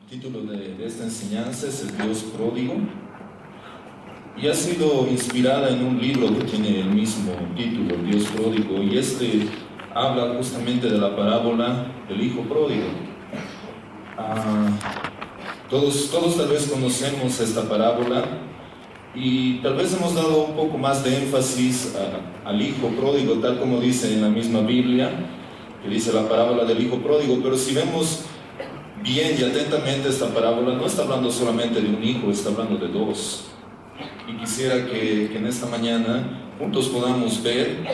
El título de esta enseñanza es El Dios Pródigo y ha sido inspirada en un libro que tiene el mismo título, El Dios Pródigo, y este habla justamente de la parábola del Hijo Pródigo. Todos tal vez conocemos esta parábola y tal vez hemos dado un poco más de énfasis al Hijo Pródigo, tal como dice en la misma Biblia, que dice la parábola del Hijo Pródigo, pero si vemos bien y atentamente esta parábola, no está hablando solamente de un hijo, está hablando de dos. Y quisiera que en esta mañana juntos podamos ver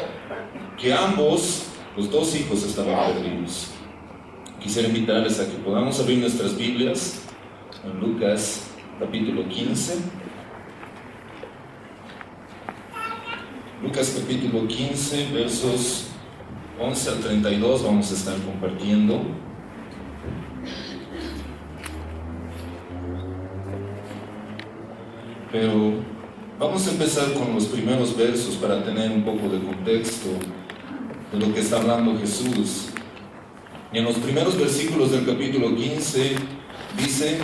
que ambos, los dos hijos, estaban perdidos. Quisiera invitarles a que podamos abrir nuestras Biblias en Lucas capítulo 15. Lucas capítulo 15, versos 11 al 32 vamos a estar compartiendo. Pero vamos a empezar con los primeros versos para tener un poco de contexto de lo que está hablando Jesús. Y en los primeros versículos del capítulo 15 dice: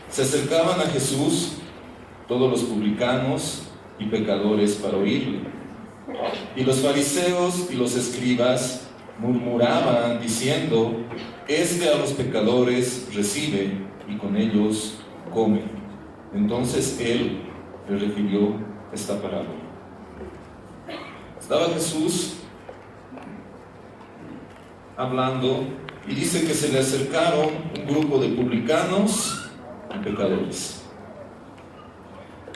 se acercaban a Jesús todos los publicanos y pecadores para oírle. Y los fariseos y los escribas murmuraban diciendo: este a los pecadores recibe y con ellos come. Entonces él le refirió esta parábola. Estaba Jesús hablando y dice que se le acercaron un grupo de publicanos y pecadores.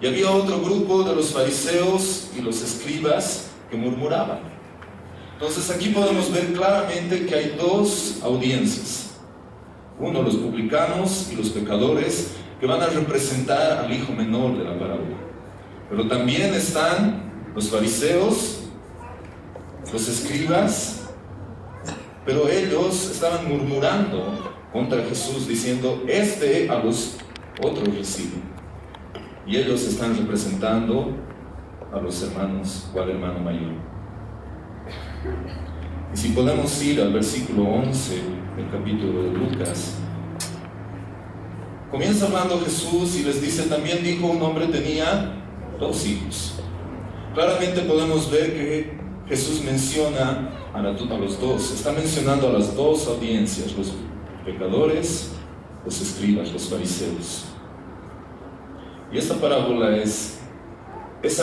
Y había otro grupo de los fariseos y los escribas que murmuraban. Entonces aquí podemos ver claramente que hay dos audiencias. Uno, los publicanos y los pecadores, que van a representar al hijo menor de la parábola. Pero también están los fariseos, los escribas, pero ellos estaban murmurando contra Jesús, diciendo: este a los otros recibe. Y ellos están representando a los hermanos o al hermano mayor. Y si podemos ir al versículo 11 del capítulo de Lucas, comienza hablando Jesús y les dice: también dijo, un hombre tenía dos hijos. Claramente podemos ver que Jesús menciona a los dos, está mencionando a las dos audiencias, los pecadores, los escribas, los fariseos. Y esta parábola es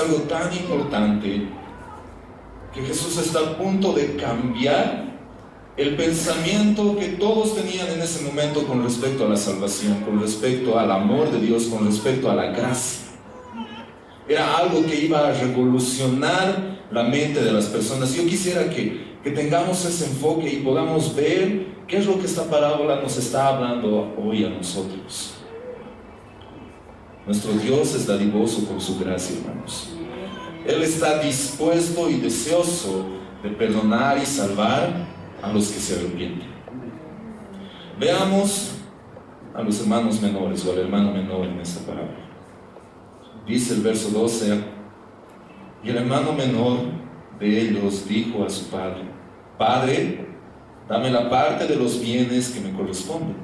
algo tan importante que Jesús está a punto de cambiar el pensamiento que todos tenían en ese momento con respecto a la salvación, con respecto al amor de Dios, con respecto a la gracia. Era algo que iba a revolucionar la mente de las personas. Yo quisiera que tengamos ese enfoque y podamos ver qué es lo que esta parábola nos está hablando hoy a nosotros. Nuestro Dios es dadivoso con su gracia, hermanos. Él está dispuesto y deseoso de perdonar y salvar a los que se arrepienten. Veamos a los hermanos menores o al hermano menor en esta parábola. Dice el verso 12: y el hermano menor de ellos dijo a su padre: Padre, dame la parte de los bienes que me corresponden.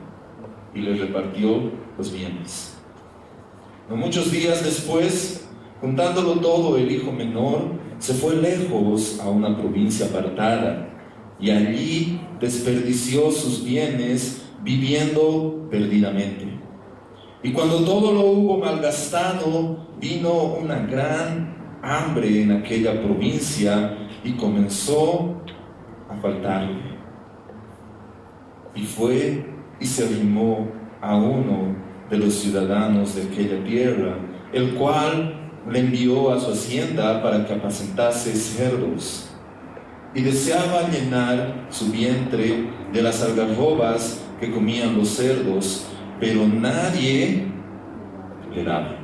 Y le repartió los bienes. No muchos días después, juntándolo todo, el hijo menor se fue lejos a una provincia apartada y allí desperdició sus bienes viviendo perdidamente. Y cuando todo lo hubo malgastado, vino una gran hambre en aquella provincia y comenzó a faltarle. Y fue y se arrimó a uno de los ciudadanos de aquella tierra, el cual le envió a su hacienda para que apacentase cerdos. Y deseaba llenar su vientre de las algarrobas que comían los cerdos, pero nadie le daba.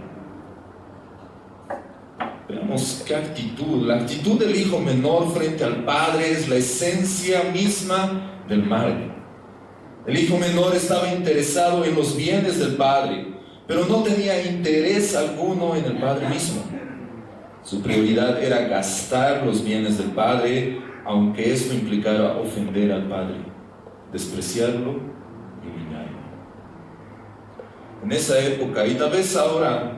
Veamos qué actitud. La actitud del hijo menor frente al padre es la esencia misma del mal. El hijo menor estaba interesado en los bienes del padre, pero no tenía interés alguno en el padre mismo. Su prioridad era gastar los bienes del padre, aunque esto implicara ofender al padre, despreciarlo y humillarlo. En esa época, y tal vez ahora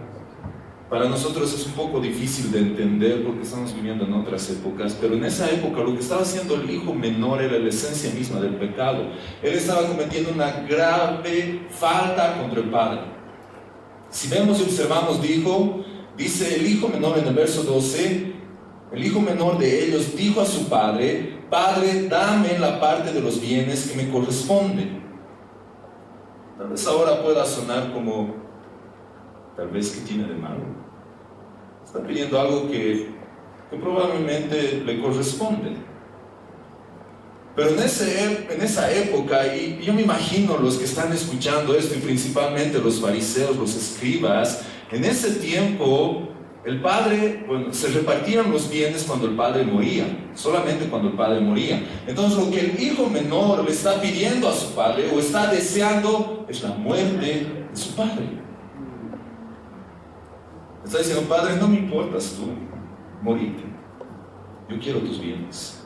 para nosotros es un poco difícil de entender porque estamos viviendo en otras épocas, pero en esa época lo que estaba haciendo el hijo menor era la esencia misma del pecado. Él estaba cometiendo una grave falta contra el padre. Si vemos y observamos, dice el hijo menor en el verso 12, el hijo menor de ellos dijo a su padre: Padre, dame la parte de los bienes que me corresponde. Tal vez ahora pueda sonar como, tal vez, ¿qué tiene de malo? Está pidiendo algo que probablemente le corresponde. Pero en esa época, y yo me imagino los que están escuchando esto, y principalmente los fariseos, los escribas, en ese tiempo el padre, se repartían los bienes cuando el padre moría, solamente cuando el padre moría. Entonces lo que el hijo menor le está pidiendo a su padre, o está deseando, es la muerte de su padre. Está diciendo: Padre, no me importas tú, morite, yo quiero tus bienes.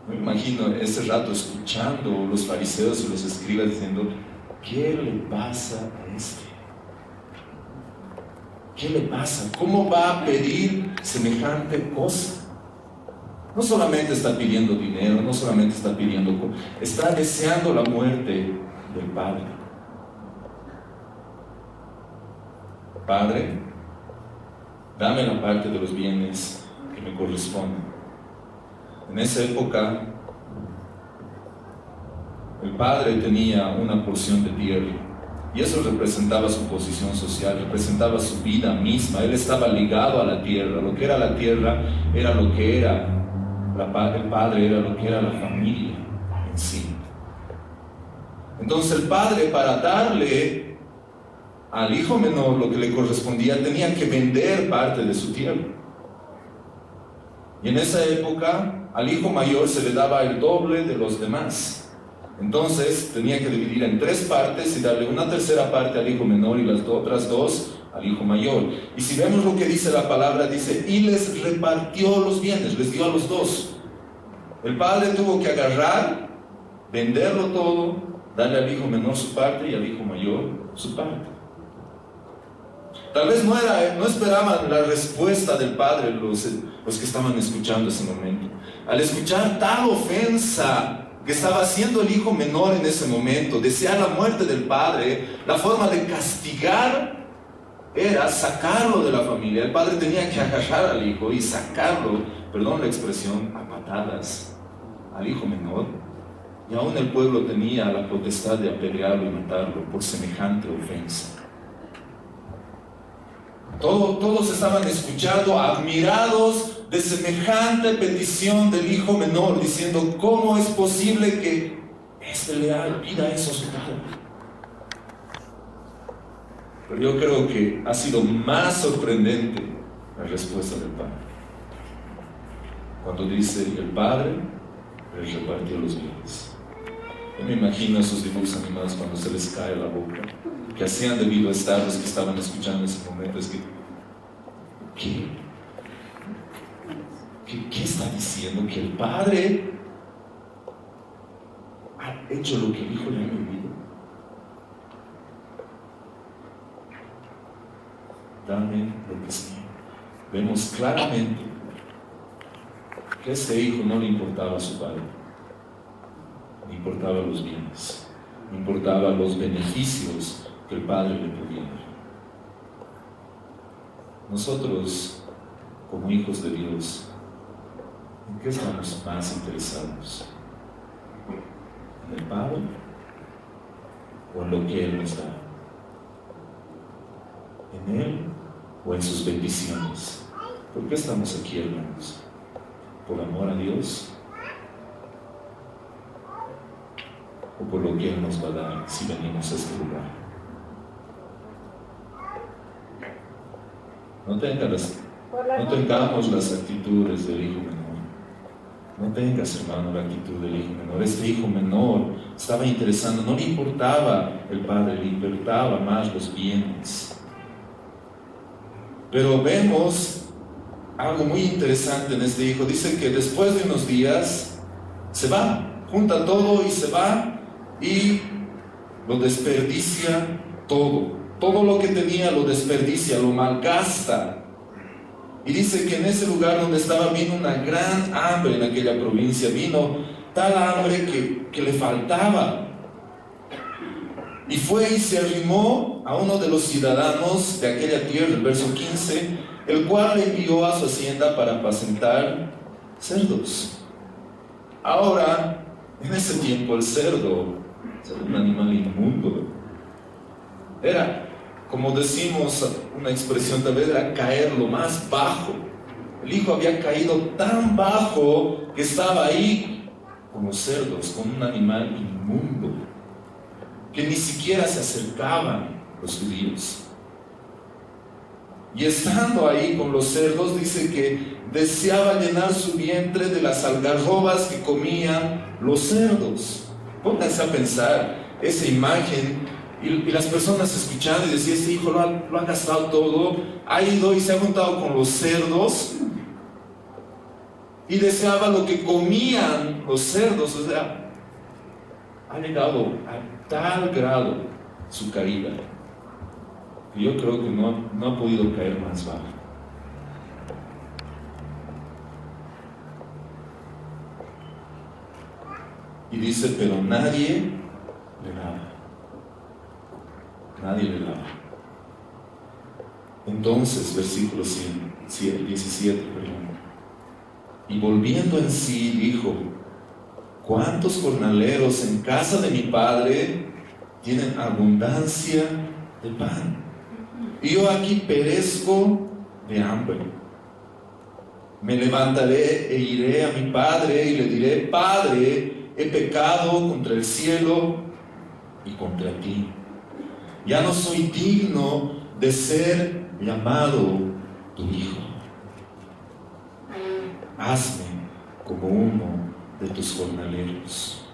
Me imagino ese rato escuchando los fariseos y los escribas diciendo: ¿qué le pasa a este? ¿Qué le pasa? ¿Cómo va a pedir semejante cosa? No solamente está pidiendo dinero, no solamente está pidiendo, está deseando la muerte del padre. Padre, dame la parte de los bienes que me corresponden. En esa época, el padre tenía una porción de tierra, y eso representaba su posición social, representaba su vida misma. Él estaba ligado a la tierra. Lo que era la tierra era lo que era el padre, era lo que era la familia en sí. Entonces el padre, para darle al hijo menor lo que le correspondía, tenía que vender parte de su tierra. Y en esa época al hijo mayor se le daba el doble de los demás. Entonces tenía que dividir en 3 partes y darle una tercera parte al hijo menor y las otras 2 al hijo mayor. Y si vemos lo que dice la palabra, dice: y les repartió los bienes, les dio a los 2. El padre tuvo que agarrar, venderlo todo, darle al hijo menor su parte y al hijo mayor su parte. Tal vez no esperaban la respuesta del padre los que estaban escuchando ese momento. Al escuchar tal ofensa que estaba haciendo el hijo menor en ese momento, desear la muerte del padre, la forma de castigar era sacarlo de la familia. El padre tenía que agarrar al hijo y sacarlo, perdón la expresión, a patadas al hijo menor. Y aún el pueblo tenía la potestad de apedrearlo y matarlo por semejante ofensa. Todos estaban escuchando, admirados de semejante petición del hijo menor, diciendo: ¿cómo es posible que este le pida eso a su padre? Pero yo creo que ha sido más sorprendente la respuesta del padre, cuando dice: el padre les repartió los bienes. Yo me imagino esos dibujos animados cuando se les cae la boca, que hacían debido a estar los que estaban escuchando en ese momento. Es que, ¿qué está diciendo? Que el padre ha hecho lo que el hijo le ha pedido. Dame lo que es mío. Vemos claramente que a este hijo no le importaba a su padre, le importaban los bienes, le importaban los beneficios que el padre le podía dar. Nosotros, como hijos de Dios, ¿en qué estamos más interesados? ¿En el Padre o en lo que Él nos da? ¿En Él o en sus bendiciones? ¿Por qué estamos aquí, hermanos? ¿Por amor a Dios? ¿O por lo que Él nos va a dar si venimos a este lugar? No tengamos las actitudes del hijo menor. No tengas, hermano, la actitud del hijo menor. Este hijo menor estaba interesando, no le importaba el padre, le importaba más los bienes. Pero vemos algo muy interesante en este hijo. Dice que después de unos días se va, junta todo y se va. Y lo desperdicia todo. Todo lo que tenía lo desperdicia, lo malgasta. Y dice que en ese lugar donde estaba vino una gran hambre en aquella provincia. Vino tal hambre que le faltaba. Y fue y se arrimó a uno de los ciudadanos de aquella tierra, el verso 15, el cual le envió a su hacienda para apacentar cerdos. Ahora, en ese tiempo el cerdo era un animal inmundo. Era, como decimos, una expresión tal vez, era caer lo más bajo. El hijo había caído tan bajo que estaba ahí con los cerdos, con un animal inmundo, que ni siquiera se acercaban los judíos. Y estando ahí con los cerdos, dice que deseaba llenar su vientre de las algarrobas que comían los cerdos. Pónganse a pensar esa imagen. Y las personas escuchando y decían, este hijo lo ha gastado todo, ha ido y se ha juntado con los cerdos y deseaba lo que comían los cerdos. O sea, ha llegado a tal grado su caída que yo creo que no ha podido caer más bajo. Y dice, pero nadie le daba. Nadie le daba. Entonces, versículo 17, y volviendo en sí dijo, ¿cuántos jornaleros en casa de mi padre tienen abundancia de pan? Y yo aquí perezco de hambre. Me levantaré e iré a mi padre y le diré, Padre, he pecado contra el cielo y contra ti. Ya no soy digno de ser llamado tu hijo. Hazme como uno de tus jornaleros.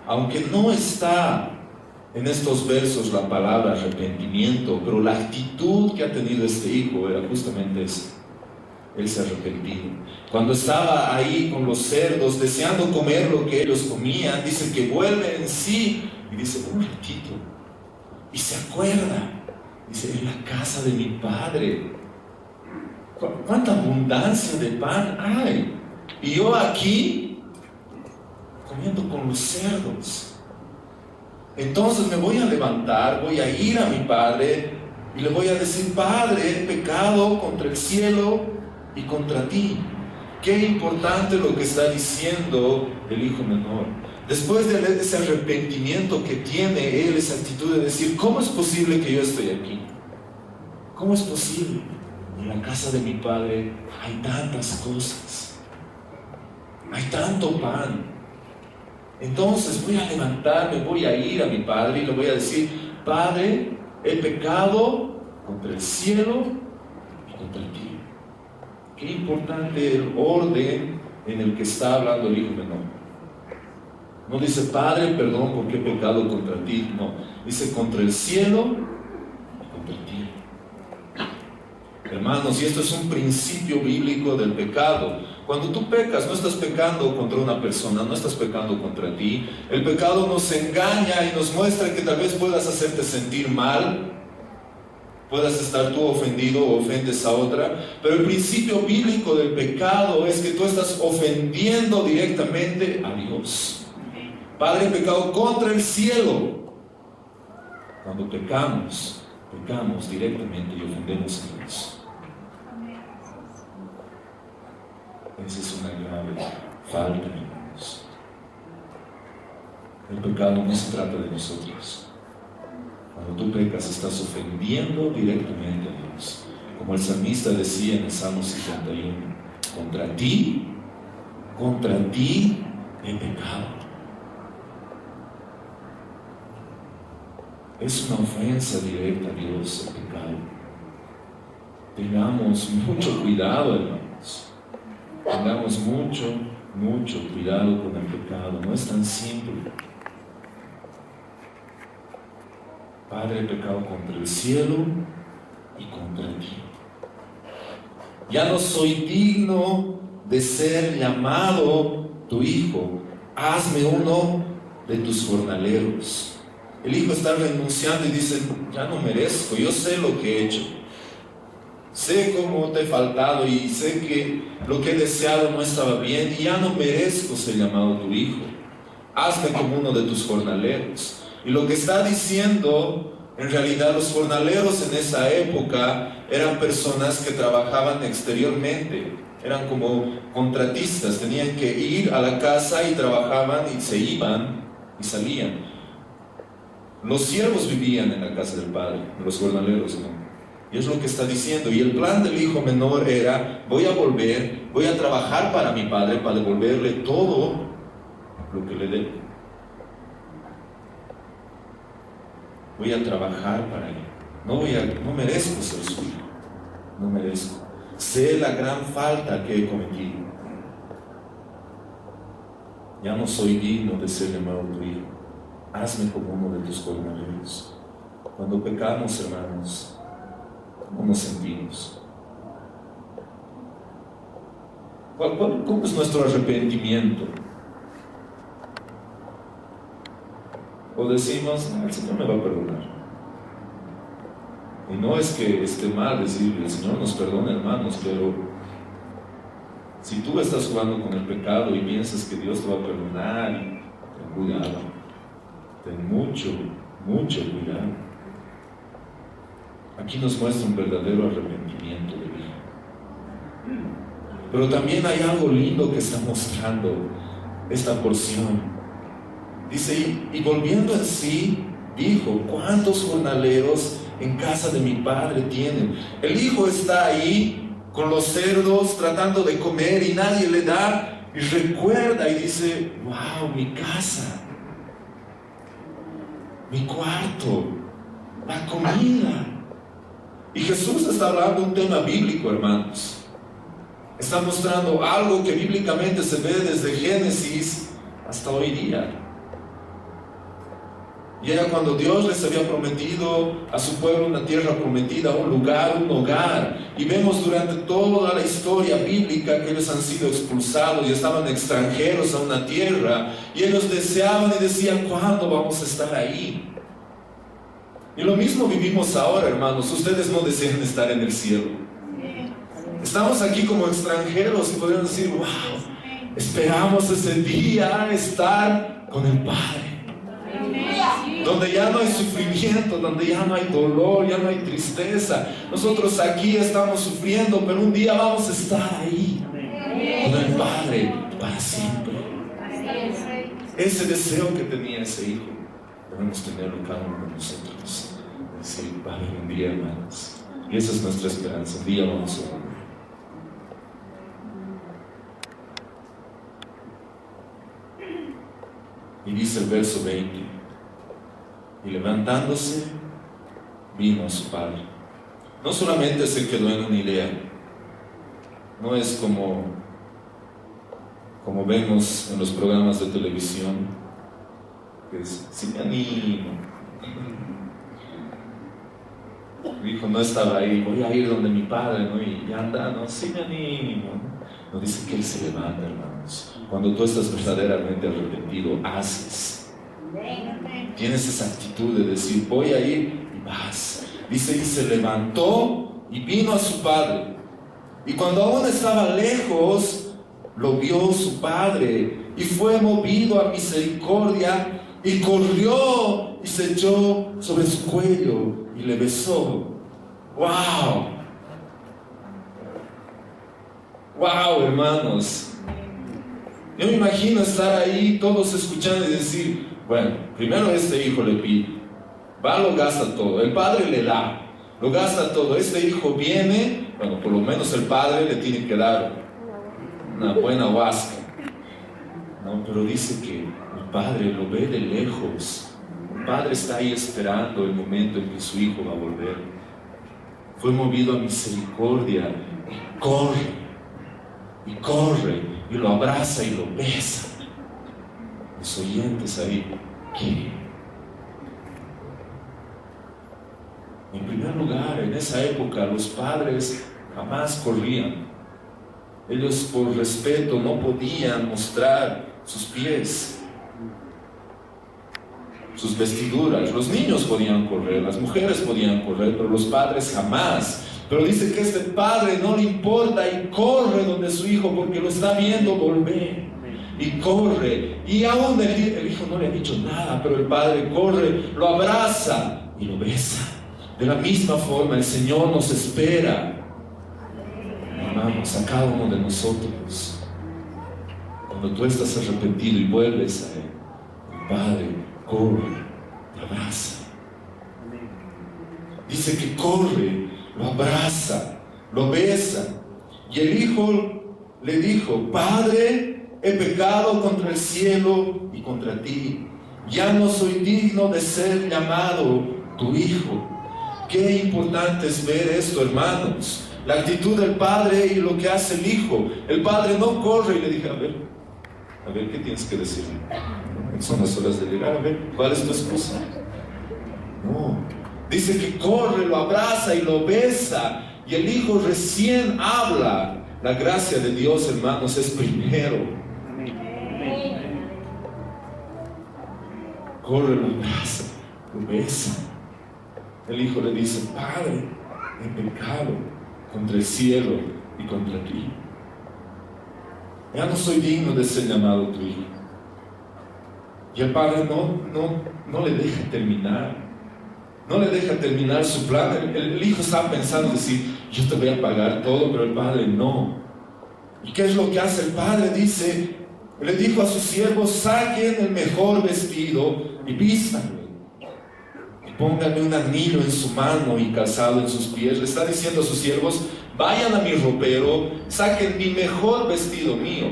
Aunque no está en estos versos la palabra arrepentimiento, pero la actitud que ha tenido este hijo era justamente esa. Él se ha arrepentido. Cuando estaba ahí con los cerdos, deseando comer lo que ellos comían, dice que vuelve en sí y dice, un ratito. Y se acuerda, dice, en la casa de mi padre, ¿cuánta abundancia de pan hay? Y yo aquí, comiendo con los cerdos. Entonces me voy a levantar, voy a ir a mi padre y le voy a decir, Padre, he pecado contra el cielo y contra ti. Qué importante lo que está diciendo el hijo menor. Después de ese arrepentimiento que tiene él, esa actitud de decir, ¿cómo es posible que yo estoy aquí? ¿Cómo es posible? En la casa de mi padre hay tantas cosas, hay tanto pan. Entonces voy a levantarme, voy a ir a mi padre y le voy a decir, Padre, he pecado contra el cielo y contra ti. Qué importante el orden en el que está hablando el hijo menor. No dice, Padre, perdón porque he pecado contra ti. No, dice, contra el cielo y contra ti. Hermanos, y esto es un principio bíblico del pecado. Cuando tú pecas, no estás pecando contra una persona, no estás pecando contra ti. El pecado nos engaña y nos muestra que tal vez puedas hacerte sentir mal, puedas estar tú ofendido o ofendes a otra, pero el principio bíblico del pecado es que tú estás ofendiendo directamente a Dios. Padre, he pecado contra el cielo. Cuando pecamos directamente y ofendemos a Dios. Esa es una grave falta, hermanos. El pecado no se trata de nosotros. Cuando tú pecas, estás ofendiendo directamente a Dios. Como el salmista decía en el Salmo 51, contra ti he pecado. Es una ofensa directa a Dios el pecado. Tengamos mucho cuidado, hermanos. Tengamos mucho cuidado con el pecado. No es tan simple. Padre, he pecado contra el cielo y contra ti. Ya no soy digno de ser llamado tu hijo. Hazme uno de tus jornaleros. El hijo está renunciando y dice, ya no merezco, yo sé lo que he hecho. Sé cómo te he faltado y sé que lo que he deseado no estaba bien y ya no merezco ser llamado tu hijo. Hazme como uno de tus jornaleros. Y lo que está diciendo, en realidad los jornaleros en esa época eran personas que trabajaban exteriormente, eran como contratistas, tenían que ir a la casa y trabajaban y se iban y salían. Los siervos vivían en la casa del padre, los jornaleros no. Y es lo que está diciendo. Y el plan del hijo menor era, voy a volver, voy a trabajar para mi padre, para devolverle todo lo que le debo. Voy a trabajar para él. No merezco ser su hijo. No merezco. Sé la gran falta que he cometido. Ya no soy digno de ser llamado tu hijo. Hazme como uno de tus jornaleros. Cuando pecamos, hermanos, ¿cómo nos sentimos? ¿Cómo es nuestro arrepentimiento? O decimos, el Señor me va a perdonar. Y no es que esté mal decir, el Señor nos perdona, hermanos, pero si tú estás jugando con el pecado y piensas que Dios te va a perdonar, ten cuidado, ten mucho cuidado. Aquí nos muestra un verdadero arrepentimiento de vida. Pero también hay algo lindo que está mostrando esta porción. Dice, y volviendo en sí, dijo, ¿cuántos jornaleros en casa de mi padre tienen? El hijo está ahí con los cerdos tratando de comer y nadie le da, y recuerda y dice, wow, mi casa, mi cuarto, la comida. Y Jesús está hablando de un tema bíblico, hermanos. Está mostrando algo que bíblicamente se ve desde Génesis hasta hoy día. Y era cuando Dios les había prometido a su pueblo una tierra prometida, un lugar, un hogar. Y vemos durante toda la historia bíblica que ellos han sido expulsados y estaban extranjeros a una tierra. Y ellos deseaban y decían, ¿cuándo vamos a estar ahí? Y lo mismo vivimos ahora, hermanos. Ustedes no desean estar en el cielo. Estamos aquí como extranjeros y podemos decir, wow, esperamos ese día estar con el Padre. Donde ya no hay sufrimiento, donde ya no hay dolor, ya no hay tristeza. Nosotros aquí estamos sufriendo, pero un día vamos a estar ahí con el Padre para siempre. Ese deseo que tenía ese hijo debemos tenerlo cada uno de nosotros. Decir, va a haber un día, hermanos. Y esa es nuestra esperanza. Un día vamos a volver. Y dice el verso 20, y levantándose, vino a su padre. No solamente se quedó en una idea, no es como vemos en los programas de televisión, que es, sí me animo. Dijo, no estaba ahí, voy a ir donde mi padre, ¿no? Y ya anda, no, sí me animo. No dice que él se levanta, hermanos. Cuando tú estás verdaderamente arrepentido, haces. Tienes esa actitud de decir, voy a ir y vas. Dice, y se levantó y vino a su padre. Y cuando aún estaba lejos, lo vio su padre y fue movido a misericordia y corrió y se echó sobre su cuello y le besó. ¡Wow! ¡Wow, hermanos! Yo me imagino estar ahí todos escuchando y decir, bueno, primero este hijo le pide, va, lo gasta todo, el padre le da, lo gasta todo, este hijo viene, bueno, por lo menos el padre le tiene que dar una buena huasca, no, pero dice que el padre lo ve de lejos, el padre está ahí esperando el momento en que su hijo va a volver, fue movido a misericordia y corre, y lo abraza y lo besa. Los oyentes ahí, ¿qué? En primer lugar, en esa época los padres jamás corrían. Ellos por respeto no podían mostrar sus pies sus vestiduras. Los niños podían correr, las mujeres podían correr, pero los padres jamás. Pero dice que este padre no le importa y corre donde su hijo porque lo está viendo volver. Y corre. Y aún el hijo no le ha dicho nada, pero el padre corre, lo abraza y lo besa. De la misma forma el Señor nos espera, hermanos, a cada uno de nosotros. Cuando tú estás arrepentido y vuelves a Él, el Padre corre, te abraza. Dice que corre, lo abraza, lo besa. Y el hijo le dijo: Padre, he pecado contra el cielo y contra ti. Ya no soy digno de ser llamado tu hijo. Qué importante es ver esto, hermanos. La actitud del padre y lo que hace el hijo. El padre no corre y le dice: a ver, ¿qué tienes que decirme? Son las horas de llegar, a ver, ¿cuál es tu esposa? No. Dice que corre, lo abraza y lo besa. Y el hijo recién habla. La gracia de Dios, hermanos, es primero. Corre, lo abraza, lo besa. El hijo le dice: Padre, he pecado contra el cielo y contra ti. Ya no soy digno de ser llamado tu hijo. Y el padre no le deja terminar. No le deja terminar su plan. El hijo está pensando decir: yo te voy a pagar todo, pero el padre no. ¿Y qué es lo que hace el padre? Dice, le dijo a sus siervos: saquen el mejor vestido y vístanlo. Pónganle un anillo en su mano y calzado en sus pies. Le está diciendo a sus siervos: vayan a mi ropero, saquen mi mejor vestido mío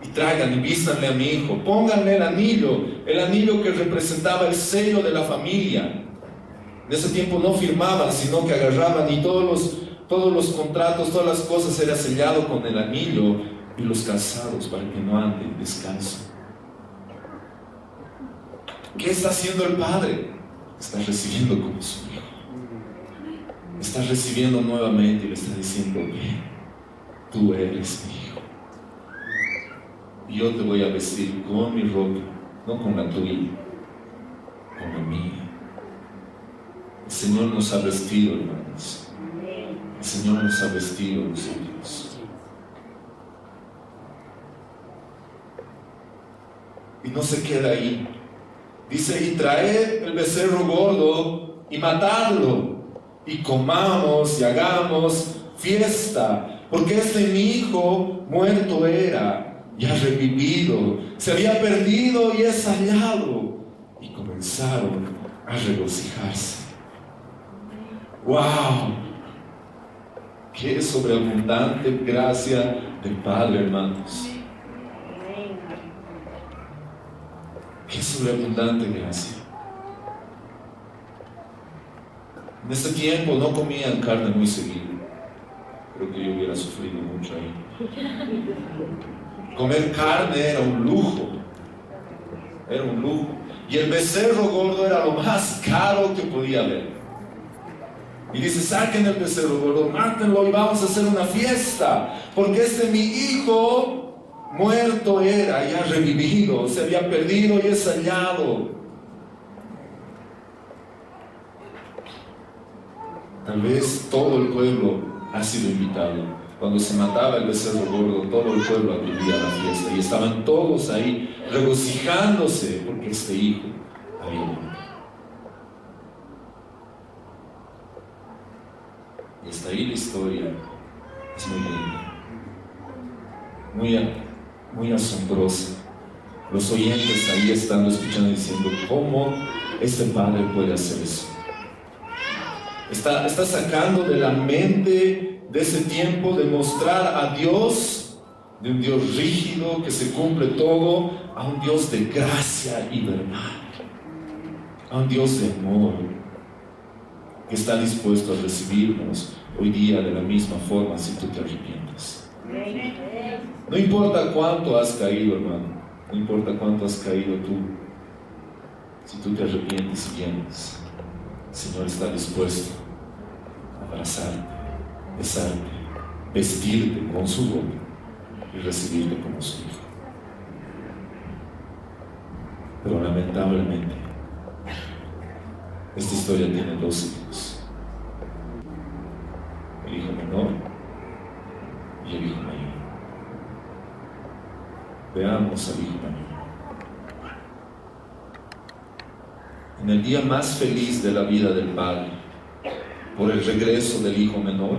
y traigan y vístanle a mi hijo. Pónganle el anillo que representaba el sello de la familia. En ese tiempo no firmaban, sino que agarraban, y todos los contratos, todas las cosas era sellado con el anillo y los calzados para que no anden descalzo. ¿Qué está haciendo el padre? Está recibiendo como su hijo. Está recibiendo nuevamente y le está diciendo: ven, tú eres mi hijo. Y yo te voy a vestir con mi ropa, no con la tuya, con la mía. El Señor nos ha vestido, hermanos. El Señor nos ha vestido a nosotros. Y no se queda ahí. Dice: y traed el becerro gordo y matadlo, y comamos y hagamos fiesta, porque mi hijo muerto era y ha revivido, se había perdido y es hallado. Y comenzaron a regocijarse. ¡Wow! ¡Qué sobreabundante gracia del Padre, hermanos! ¡Qué sobreabundante gracia! En ese tiempo no comían carne muy seguido. Creo que yo hubiera sufrido mucho ahí. Comer carne era un lujo. Era un lujo. Y el becerro gordo era lo más caro que podía haber. Y dice: saquen el becerro gordo, mátenlo y vamos a hacer una fiesta, porque mi hijo muerto era y ha revivido, se había perdido y es hallado. Tal vez todo el pueblo ha sido invitado. Cuando se mataba el becerro gordo, todo el pueblo acudía a la fiesta y estaban todos ahí regocijándose porque este hijo había muerto. Y hasta ahí la historia es muy linda, muy asombrosa. Los oyentes ahí están escuchando y diciendo: ¿cómo este padre puede hacer eso? Está sacando de la mente de ese tiempo de mostrar a Dios, de un Dios rígido que se cumple todo, a un Dios de gracia y verdad, a un Dios de amor que está dispuesto a recibirnos hoy día de la misma forma si tú te arrepientes. No importa cuánto has caído, hermano, no importa cuánto has caído tú, si tú te arrepientes y vienes, el Señor está dispuesto a abrazarte, besarte, vestirte con su ropa y recibirte como su hijo. Pero lamentablemente Esta historia tiene dos hijos: el hijo menor y el hijo mayor. Veamos al hijo mayor. En el día más feliz de la vida del padre, por el regreso del hijo menor,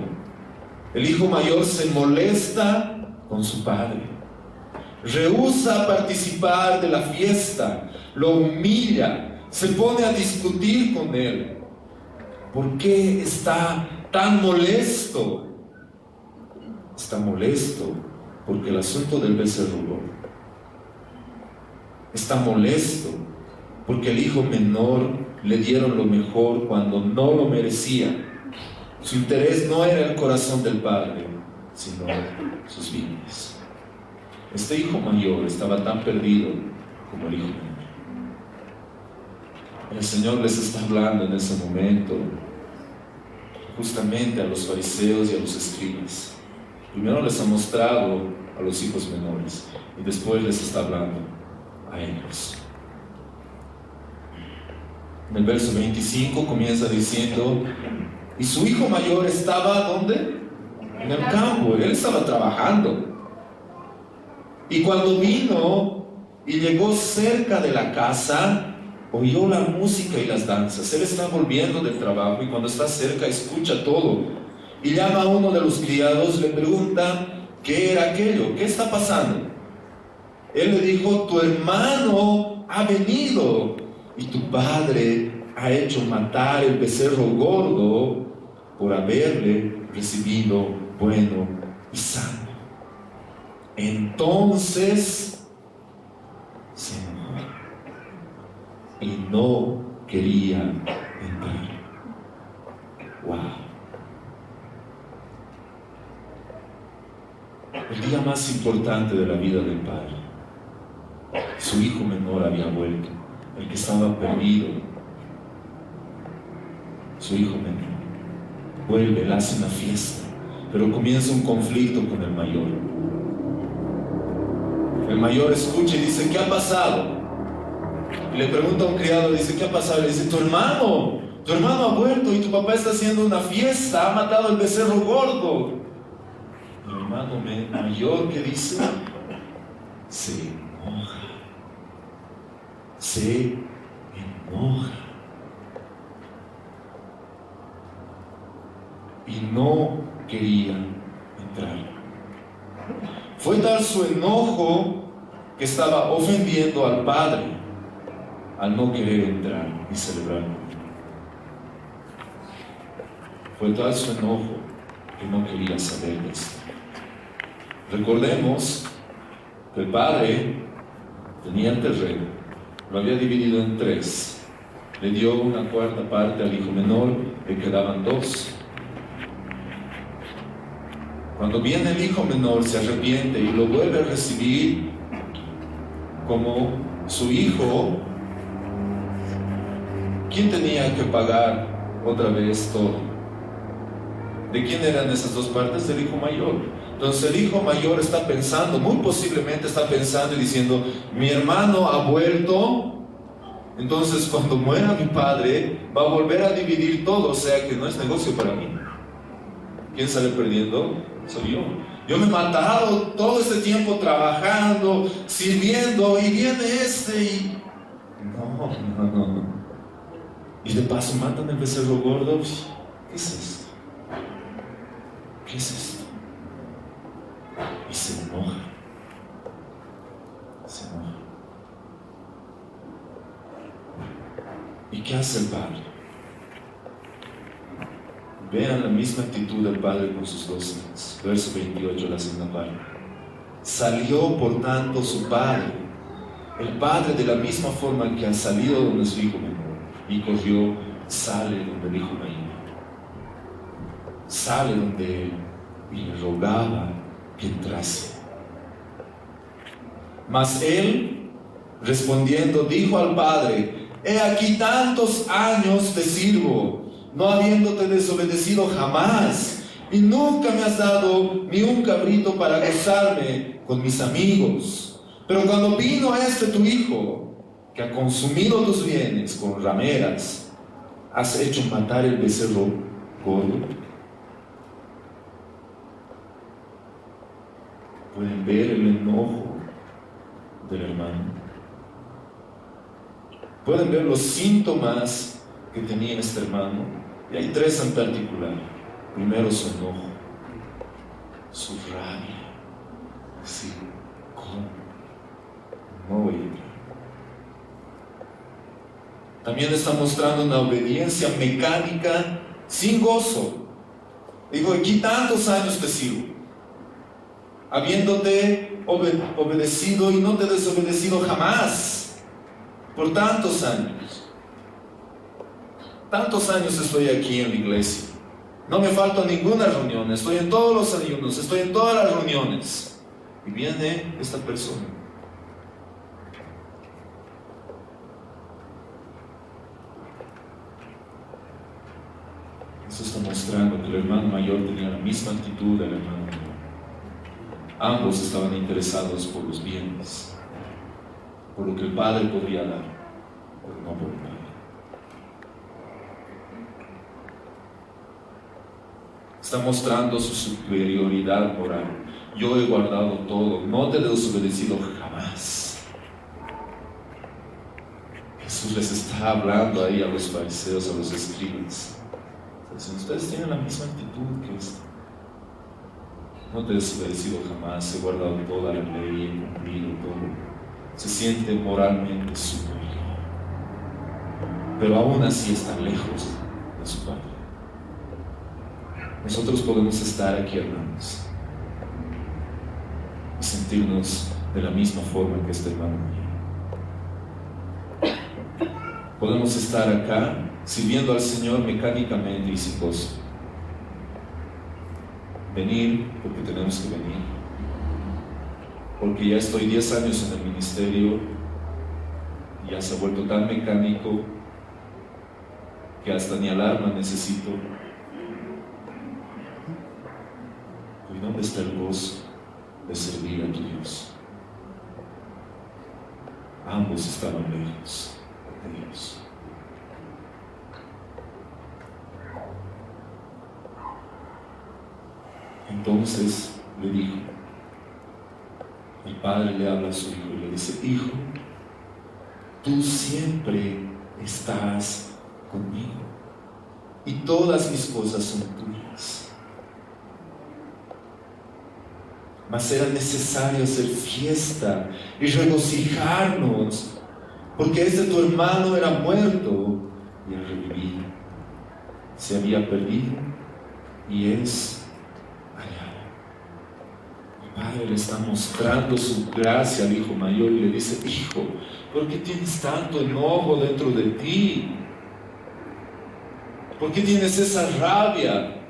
el hijo mayor se molesta con su padre, rehúsa participar de la fiesta, lo humilla, se pone a discutir con él. ¿Por qué está tan molesto? Está molesto porque el asunto del becerro gordo. Está molesto porque el hijo menor le dieron lo mejor cuando no lo merecía. Su interés no era el corazón del padre, sino sus bienes. Este hijo mayor estaba tan perdido como el hijo menor. El Señor les está hablando en ese momento justamente a los fariseos y a los escribas. Primero les ha mostrado a los hijos menores y después les está hablando a ellos. En el verso 25 comienza diciendo: y su hijo mayor estaba, ¿dónde? En el campo, él estaba trabajando. Y cuando vino y llegó cerca de la casa, oyó la música y las danzas. Él está volviendo del trabajo y cuando está cerca escucha todo. Y llama a uno de los criados, le pregunta qué era aquello, qué está pasando. Él le dijo: tu hermano ha venido y tu padre ha hecho matar el becerro gordo por haberle recibido bueno y sano. Entonces se enojó y no quería entrar. Wow. El día más importante de la vida del padre, su hijo menor había vuelto, el que estaba perdido. Su hijo menor vuelve, le hace una fiesta, pero comienza un conflicto con el mayor. El mayor escucha y dice: ¿qué ha pasado? Y le pregunta a un criado, dice: ¿qué ha pasado? Le dice: tu hermano ha vuelto y tu papá está haciendo una fiesta, ha matado el becerro gordo. El hermano mayor, ¿qué dice? Se enoja. Se enoja. Y no quería entrar. Fue tal su enojo que estaba ofendiendo al padre al no querer entrar y celebrar. Fue tal su enojo que no quería saber de esto. Recordemos que el padre tenía el terreno, lo había dividido en 3, le dio una cuarta parte al hijo menor, le quedaban 2. Cuando viene el hijo menor, se arrepiente y lo vuelve a recibir como su hijo. ¿Quién tenía que pagar otra vez todo? ¿De quién eran esas 2 partes? Del hijo mayor. Entonces el hijo mayor está pensando, muy posiblemente está pensando y diciendo: mi hermano ha vuelto, entonces cuando muera mi padre va a volver a dividir todo, o sea que no es negocio para mí. ¿Quién sale perdiendo? Soy yo. Yo me he matado todo este tiempo trabajando, sirviendo, y viene y... No. Y de paso matan el becerro gordo. ¿Qué es esto? ¿Qué es esto? Y se enoja. ¿Y qué hace el padre? Vean la misma actitud del padre con sus 2 hijos. Verso 28, la segunda parte. Salió por tanto su padre, el padre, de la misma forma que ha salido donde su hijo menor, y corrió, sale donde el hijo mayor. Sale donde él y le rogaba que entrase. Mas él, respondiendo, dijo al padre: he aquí tantos años te sirvo, no habiéndote desobedecido jamás, y nunca me has dado ni un cabrito para gozarme con mis amigos. Pero cuando vino tu hijo, que ha consumido tus bienes con rameras, has hecho matar el becerro gordo. Pueden ver el enojo del hermano. Pueden ver los síntomas que tenía este hermano. Y hay tres en particular. Primero, su enojo, su rabia. Sí, ¿cómo? No voy a entrar. También está mostrando una obediencia mecánica sin gozo. Digo, aquí tantos años te sigo, habiéndote obedecido y no te he desobedecido jamás, por tantos años. Tantos años estoy aquí en la iglesia. No me falta ninguna reunión, estoy en todos los ayunos, estoy en todas las reuniones. Y viene esta persona. Eso está mostrando que el hermano mayor tenía la misma actitud del hermano menor. Ambos estaban interesados por los bienes, por lo que el padre podría dar, pero no por el padre. Está mostrando su superioridad moral. Yo he guardado todo, no te he desobedecido jamás. Jesús les está hablando ahí a los fariseos, a los escribas. Dicen, ustedes tienen la misma actitud que esta. No te he desobedecido jamás, he guardado toda la ley, he cumplido todo. Se siente moralmente superior, pero aún así está lejos de su Padre. Nosotros podemos estar aquí, hermanos, y sentirnos de la misma forma que este hermano mayor. Podemos estar acá sirviendo al Señor mecánicamente y sin gozo. Venir porque tenemos que venir, porque ya estoy 10 años en el ministerio y ya se ha vuelto tan mecánico que hasta ni alarma necesito. ¿Y dónde está el gozo de servir a tu Dios? Ambos estaban lejos de Dios. Entonces le dijo, el padre le habla a su hijo y le dice, hijo, tú siempre estás conmigo y todas mis cosas son tuyas. Mas era necesario hacer fiesta y regocijarnos, porque tu hermano era muerto y ha revivido. Se había perdido y es hallado. El padre le está mostrando su gracia al hijo mayor y le dice, hijo, ¿por qué tienes tanto enojo dentro de ti? ¿Por qué tienes esa rabia?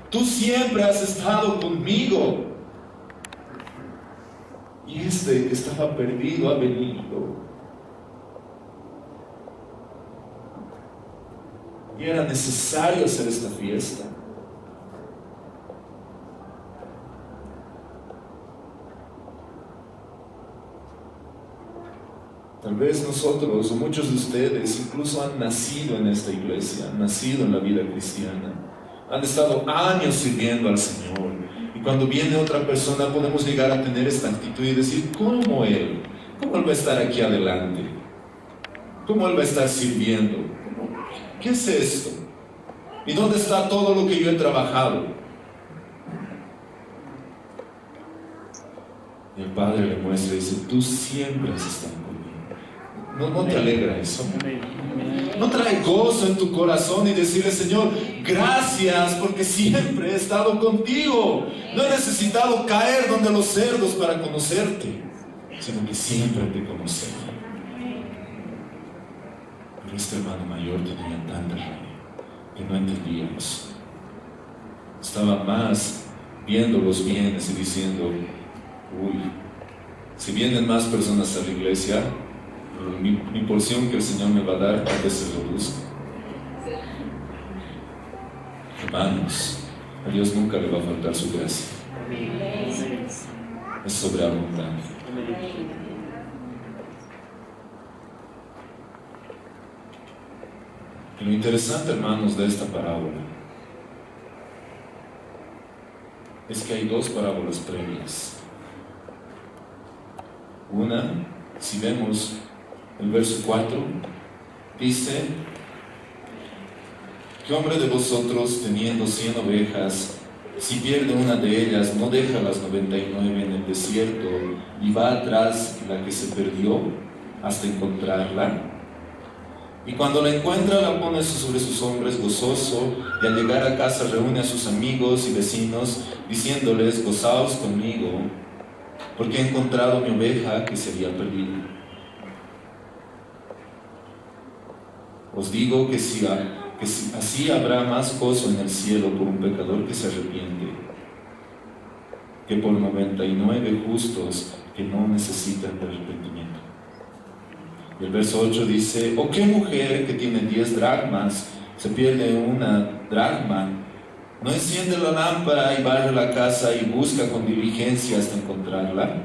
Tú siempre has estado conmigo. Y que estaba perdido ha venido. Y era necesario hacer esta fiesta. Tal vez nosotros o muchos de ustedes incluso han nacido en esta iglesia, han nacido en la vida cristiana, han estado años sirviendo al Señor. Y cuando viene otra persona podemos llegar a tener esta actitud y decir, ¿cómo Él va a estar aquí adelante? ¿Cómo Él va a estar sirviendo? ¿Qué es esto? ¿Y dónde está todo lo que yo he trabajado? Y el Padre le muestra y dice, tú siempre has estado conmigo. ¿No te alegra eso? ¿No trae gozo en tu corazón y decirle, Señor, gracias porque siempre he estado contigo? No he necesitado caer donde los cerdos para conocerte, sino que siempre te conocí. Pero este hermano mayor tenía tanta rabia que no entendía eso. Estaba más viendo los bienes y diciendo, uy, si vienen más personas a la iglesia, mi porción que el Señor me va a dar tal vez se reduzca. Hermanos, a Dios nunca le va a faltar su gracia. Es sobreabundante. Y lo interesante, hermanos, de esta parábola es que hay dos parábolas previas. Una, si vemos el verso 4, dice: ¿qué hombre de vosotros, teniendo 100 ovejas, si pierde una de ellas, no deja las 99 en el desierto y va atrás de la que se perdió hasta encontrarla? Y cuando la encuentra, la pone sobre sus hombros gozoso, y al llegar a casa reúne a sus amigos y vecinos, diciéndoles: gozaos conmigo, porque he encontrado mi oveja que se había perdido. Os digo que así habrá más gozo en el cielo por un pecador que se arrepiente, que por 99 justos que no necesitan de arrepentimiento. Y el verso 8 dice: ¿o qué mujer que tiene 10 dracmas se pierde una dracma? ¿No enciende la lámpara y barre la casa y busca con diligencia hasta encontrarla?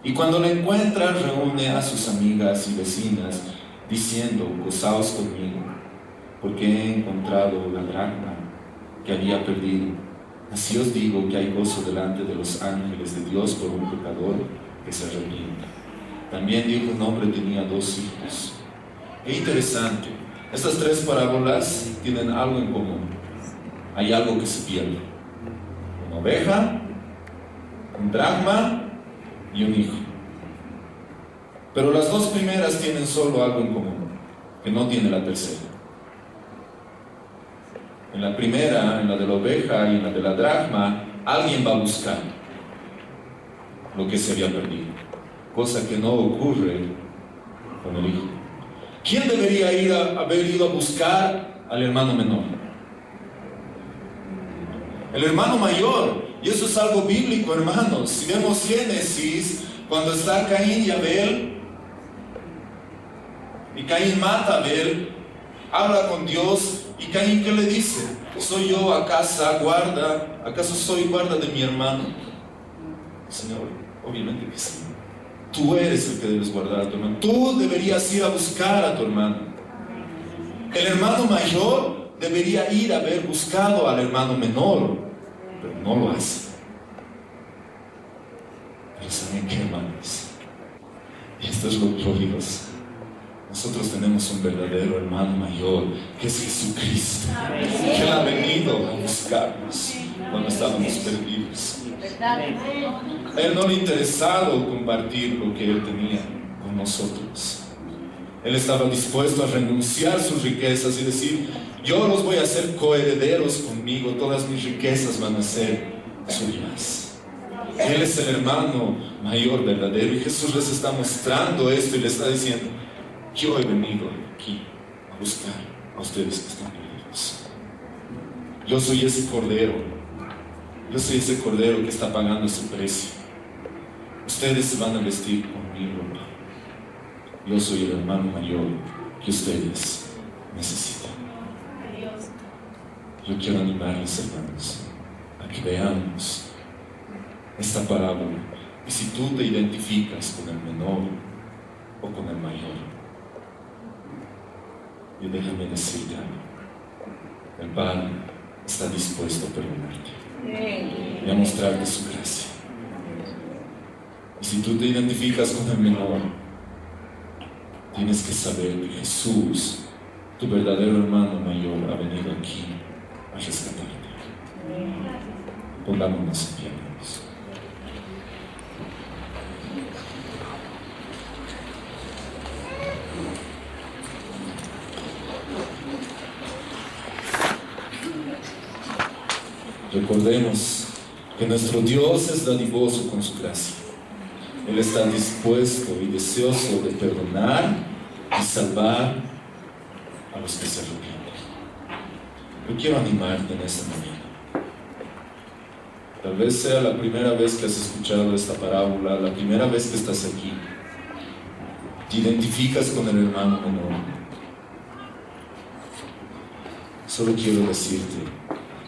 Y cuando la encuentra, reúne a sus amigas y vecinas, diciendo: gozaos conmigo, porque he encontrado la dracma que había perdido. Así os digo que hay gozo delante de los ángeles de Dios por un pecador que se arrepiente. También dijo: un hombre tenía 2 hijos. Qué interesante. Estas 3 parábolas tienen algo en común. Hay algo que se pierde: una oveja, un dracma y un hijo. Pero las 2 primeras tienen solo algo en común, que no tiene la tercera. En la primera, en la de la oveja y en la de la dracma, alguien va a buscar lo que se había perdido, cosa que no ocurre con el hijo. ¿Quién debería haber ido a buscar al hermano menor? El hermano mayor. Y eso es algo bíblico, hermanos. Si vemos Génesis, cuando está Caín y Abel, y Caín mata a Abel, habla con Dios, y Caín, ¿qué le dice? ¿Soy yo acaso guarda de mi hermano? Señor, obviamente que sí. Tú eres el que debes guardar a tu hermano. Tú deberías ir a buscar a tu hermano. El hermano mayor debería haber buscado al hermano menor, pero no lo hace. Pero ¿saben qué, hermanos? Y esto es lo glorioso. Nosotros tenemos un verdadero hermano mayor, que es Jesucristo, que Él ha venido a buscarnos cuando estábamos perdidos. A Él no le interesaba compartir lo que Él tenía con nosotros. Él estaba dispuesto a renunciar a sus riquezas y decir: yo los voy a hacer coherederos conmigo, todas mis riquezas van a ser suyas. Él es el hermano mayor verdadero, y Jesús les está mostrando esto y les está diciendo: yo he venido aquí a buscar a ustedes que están perdidos. Yo soy ese cordero. Yo soy ese cordero que está pagando ese precio. Ustedes se van a vestir con mi ropa. Yo soy el hermano mayor que ustedes necesitan. Yo quiero animarles, hermanos, a que veamos esta parábola. Y si tú te identificas con el menor o con el mayor, y déjame decirte algo: el Padre está dispuesto a perdonarte y a mostrarte su gracia. Y si tú te identificas con el menor, tienes que saber que Jesús, tu verdadero hermano mayor, ha venido aquí a rescatarte. Pongámonos en pie, hermanos. Recordemos que nuestro Dios es dadivoso con su gracia. Él está dispuesto y deseoso de perdonar y salvar a los que se arrepienten. Yo quiero animarte en esta mañana. Tal vez sea la primera vez que has escuchado esta parábola, la primera vez que estás aquí. Te identificas con el hermano menor. Solo quiero decirte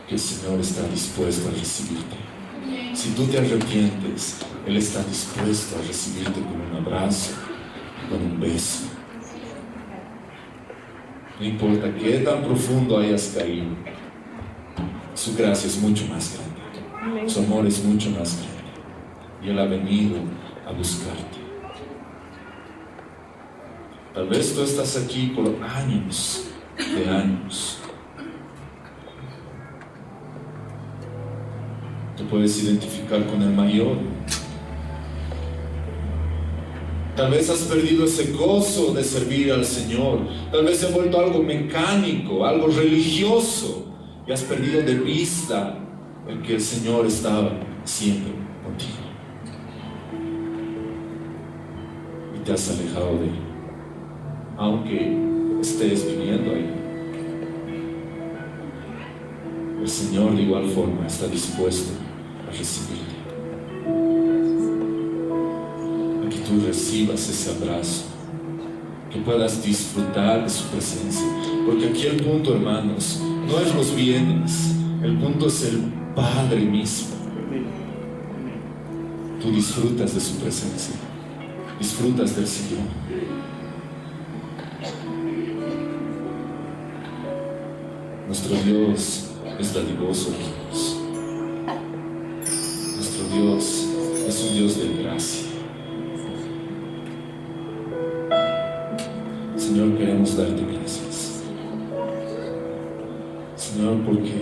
que el Señor está dispuesto a recibirte. Si tú te arrepientes, Él está dispuesto a recibirte con un abrazo, con un beso. No importa qué tan profundo hayas caído, su gracia es mucho más grande. Su amor es mucho más grande. Y Él ha venido a buscarte. Tal vez tú estás aquí por años de años. Te puedes identificar con el mayor. Tal vez has perdido ese gozo de servir al Señor. Tal vez se ha vuelto algo mecánico, algo religioso. Y has perdido de vista el que el Señor estaba siempre contigo. Y te has alejado de Él, aunque estés viviendo ahí. El Señor de igual forma está dispuesto a recibirte, a que tú recibas ese abrazo, que puedas disfrutar de su presencia. Porque aquí el punto, hermanos, no es los bienes, el punto es el Padre mismo. Tú disfrutas de su presencia, disfrutas del Señor. Nuestro Dios es dadivoso, hermanos. Nuestro Dios es un Dios de gracia. Señor, queremos darte gracias, Señor, porque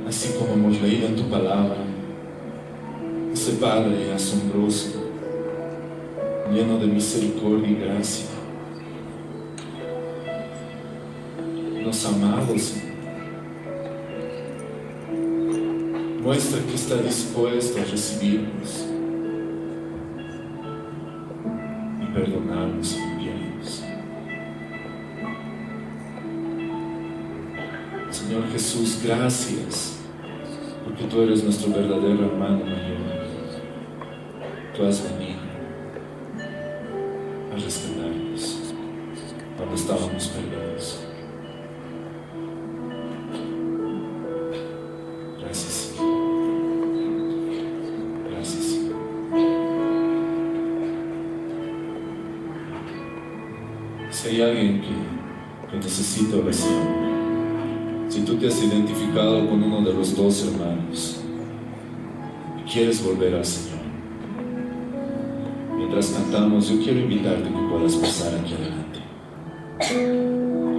así como hemos leído en tu palabra, ese Padre asombroso, lleno de misericordia y gracia, nos ha amado, Señor. Muestra que está dispuesto a recibirnos y perdonarnos y limpiarnos. Señor Jesús, gracias, porque tú eres nuestro verdadero hermano mayor. Tú has venido a rescatarnos cuando estábamos perdidos. Gracias, Señor. Gracias, Señor. Si hay alguien que necesita oración, si tú te has identificado con uno de los dos hermanos y quieres volver al Señor, mientras cantamos, yo quiero invitarte que puedas pasar aquí adelante.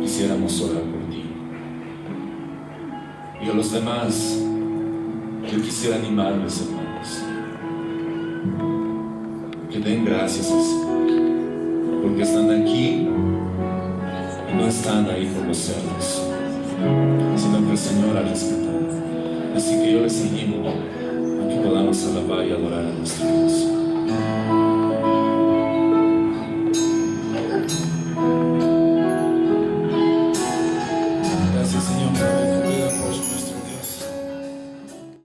Quisiéramos orar por ti. Y a los demás, yo quisiera animarles, hermanos, que den gracias al Señor, porque están aquí y no están ahí por los cerdos, sino que el Señor ha rescatado. Así que yo les animo a que podamos alabar y adorar a nuestro Dios.